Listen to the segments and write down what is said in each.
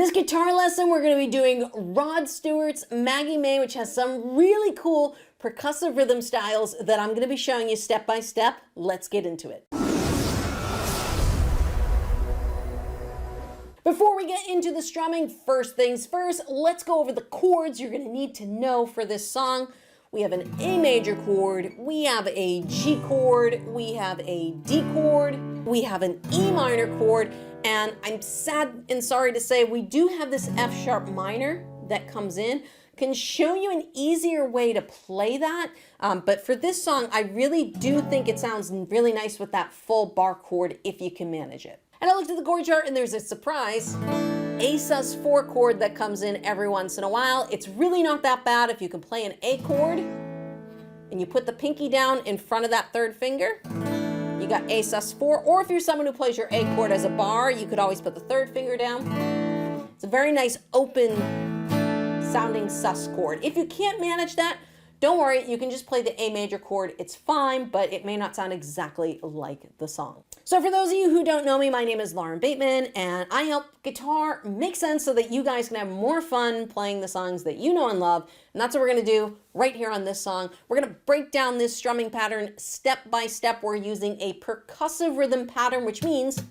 In this guitar lesson, we're going to be doing Rod Stewart's Maggie May, which has some really cool percussive rhythm styles that I'm going to be showing you step by step. Let's get into it. Before we get into the strumming, first things first, let's go over the chords you're going to need to know for this song. We have an A major chord, we have a G chord, we have a D chord, we have an E minor chord, and I'm sad and sorry to say we do have this F sharp minor that comes in. Can show you an easier way to play that, but for this song, I really do think it sounds really nice with that full bar chord if you can manage it. And I looked at the chord chart and there's a surprise. A sus4 chord that comes in every once in a while. It's really not that bad if you can play an A chord and you put the pinky down in front of that third finger. You got A sus4, or if you're someone who plays your A chord as a bar, you could always put the third finger down. It's a very nice open sounding sus chord. If you can't manage that, don't worry, you can just play the A major chord. It's fine, but it may not sound exactly like the song. So for those of you who don't know me, my name is Lauren Bateman, and I help guitar make sense so that you guys can have more fun playing the songs that you know and love. And that's what we're gonna do right here on this song. We're gonna break down this strumming pattern step by step. We're using a percussive rhythm pattern, which means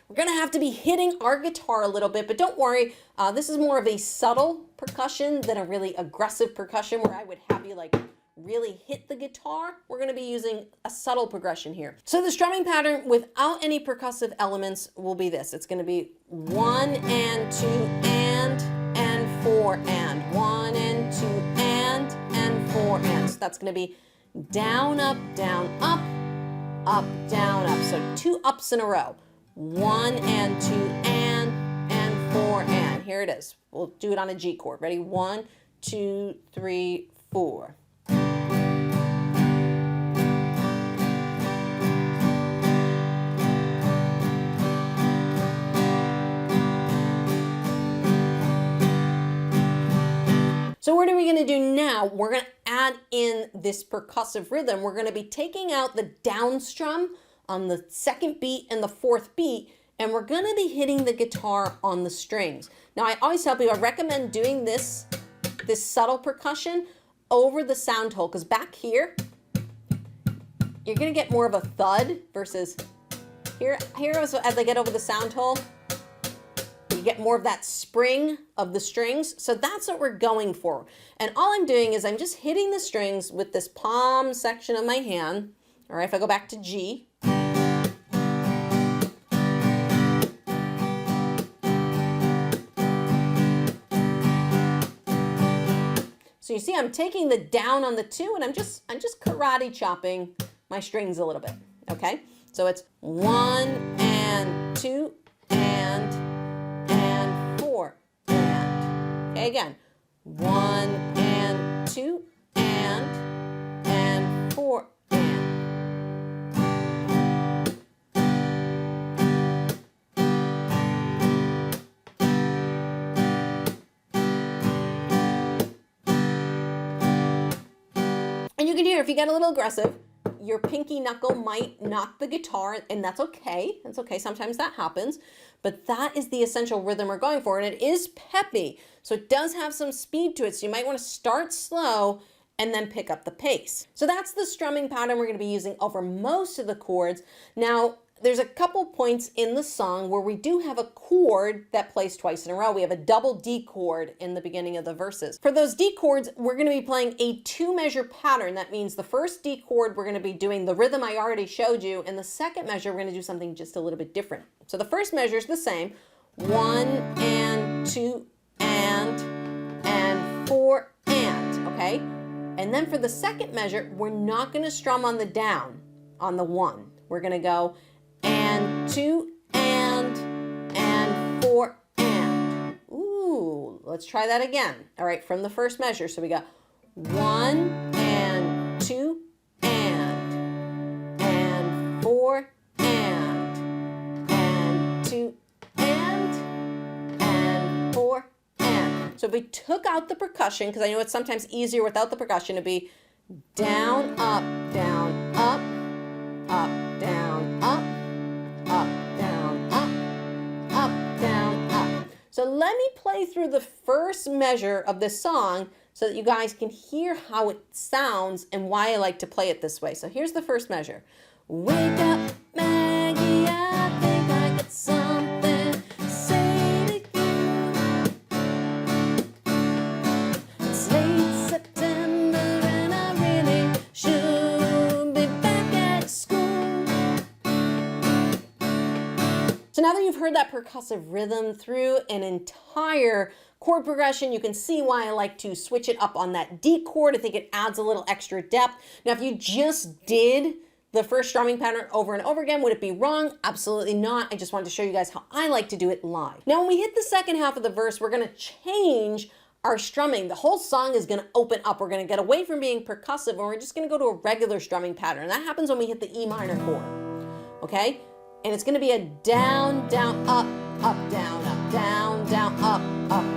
we're gonna have to be hitting our guitar a little bit, but don't worry, this is more of a subtle percussion than a really aggressive percussion where I would have you like really hit the guitar. We're gonna be using a subtle progression here. So the strumming pattern without any percussive elements will be this. It's gonna be 1 and 2 and 4 and 1 and 2 and 4 and. So that's gonna be down, up, down, up, down, up. So 2 ups in a row. 1 and 2 and 4 and. Here it is. We'll do it on a G chord. Ready? 1, 2, 3, 4. So what are we going to do now? We're going to add in this percussive rhythm. We're going to be taking out the down strum on the second beat and the fourth beat, and we're going to be hitting the guitar on the strings. Now, I always tell people I recommend doing this subtle percussion over the sound hole, because back here, you're going to get more of a thud versus here as I get over the sound hole, you get more of that spring of the strings. So that's what we're going for. And all I'm doing is I'm just hitting the strings with this palm section of my hand. All right, if I go back to G. So you see I'm taking the down on the 2 and I'm just karate chopping my strings a little bit, okay? So it's 1 and 2 and 4 and. Okay, again. 1 and 2 and 4 and. And you can hear if you get a little aggressive, your pinky knuckle might knock the guitar, and that's okay. That's okay. Sometimes that happens. But that is the essential rhythm we're going for, and it is peppy. So it does have some speed to it. So you might want to start slow and then pick up the pace. So that's the strumming pattern we're going to be using over most of the chords. Now, there's a couple points in the song where we do have a chord that plays twice in a row. We have a double D chord in the beginning of the verses. For those D chords, we're going to be playing a 2-measure pattern. That means the first D chord, we're going to be doing the rhythm I already showed you, and the second measure, we're going to do something just a little bit different. So the first measure is the same, 1 and 2 and 4 and, okay? And then for the second measure, we're not going to strum on the down, on the 1. We're going to go and 2 and 4 and. Ooh, let's try that again. All right, from the first measure. So we got 1 and 2 and 4 and 2 and 4 and. So if we took out the percussion, because I know it's sometimes easier without the percussion, it'd be down, up, down, up, down, up, down, up, down, up. So let me play through the first measure of this song so that you guys can hear how it sounds and why I like to play it this way. So here's the first measure. Wake up, Maggie, I think I got something to say to you. It's late September and I really should be back at school. So now that you've heard that percussive rhythm through an entire chord progression, you can see why I like to switch it up on that D chord. I think it adds a little extra depth. Now, if you just did the first strumming pattern over and over again, would it be wrong? Absolutely not. I just wanted to show you guys how I like to do it live. Now, when we hit the second half of the verse, we're gonna change our strumming. The whole song is gonna open up. We're gonna get away from being percussive and we're just gonna go to a regular strumming pattern. That happens when we hit the E minor chord, okay? And it's gonna be a down, down, up, down, down, down, up,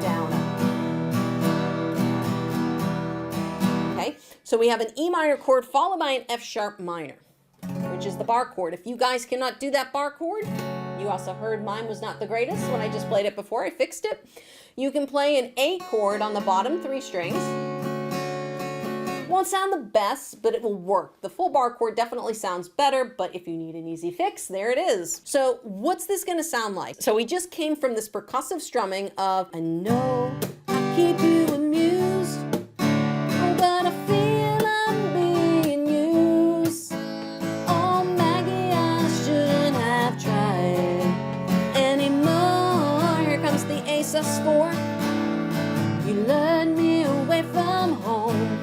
down, up. Okay, so we have an E minor chord followed by an F sharp minor, which is the bar chord. If you guys cannot do that bar chord, you also heard mine was not the greatest when I just played it before, I fixed it. You can play an A chord on the bottom 3 strings. Won't sound the best, but it will work. The full bar chord definitely sounds better, but if you need an easy fix, there it is. So what's this gonna sound like? So we just came from this percussive strumming of, I know I keep you amused, but I feel I'm being used. Oh, Maggie, I shouldn't have tried anymore. Here comes the A sus4. You lured me away from home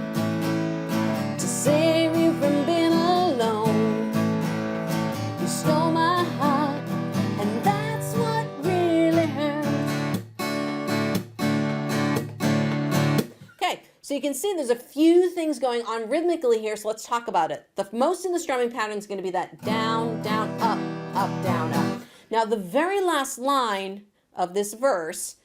to save you from being alone. You stole my heart, and that's what really hurt. Okay, so you can see there's a few things going on rhythmically here, so let's talk about it. The most in the strumming pattern is going to be that down, down, up, down, up. Now the very last line of this verse,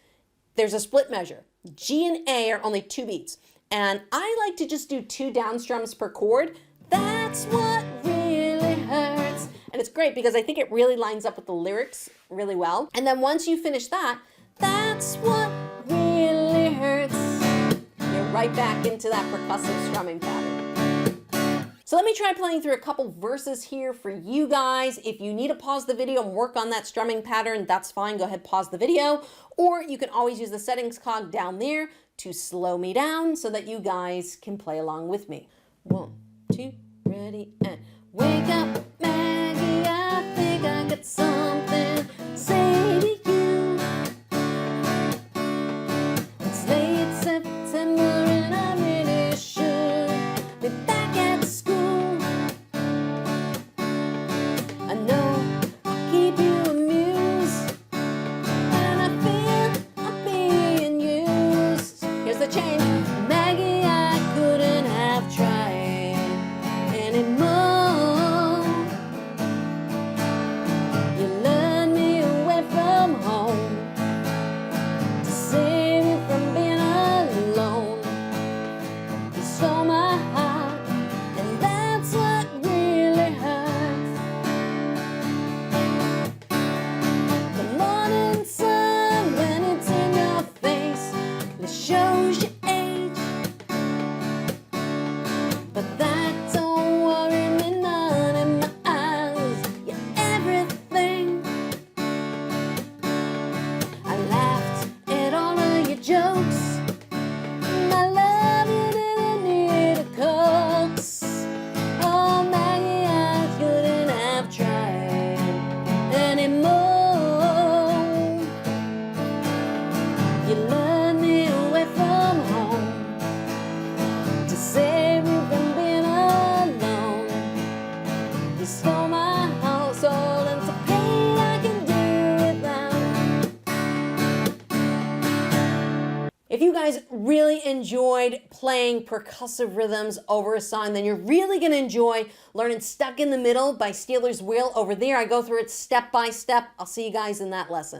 there's a split measure. G and A are only 2 beats. And I like to just do 2 down strums per chord. That's what really hurts. And it's great because I think it really lines up with the lyrics really well. And then once you finish that, that's what really hurts. You're right back into that percussive strumming pattern. So let me try playing through a couple verses here for you guys. If you need to pause the video and work on that strumming pattern, that's fine. Go ahead, pause the video. Or you can always use the settings cog down there to slow me down so that you guys can play along with me. 1, 2, ready, and wake up, Maggie, I think I got something to say to you. It's late September and I really should be back at school. I know I keep you amused, and I feel I'm being used. Here's the change. Maggie, I couldn't have tried anymore. You lured me away from home to save me from being alone. You stole my heart, and that's what really hurts. The morning sun, when it's in your face, it shows your age. But that don't worry me none in my eyes. You're everything. I laughed at all of your jokes. My love, you didn't need a coax. Oh, Maggie, I couldn't have tried anymore. You lured me away from home to save you from being alone. You stole my household and some pain I can do without. If you guys really enjoyed playing percussive rhythms over a song, then you're really going to enjoy learning Stuck in the Middle by Steeler's Wheel over there. I go through it step by step. I'll see you guys in that lesson.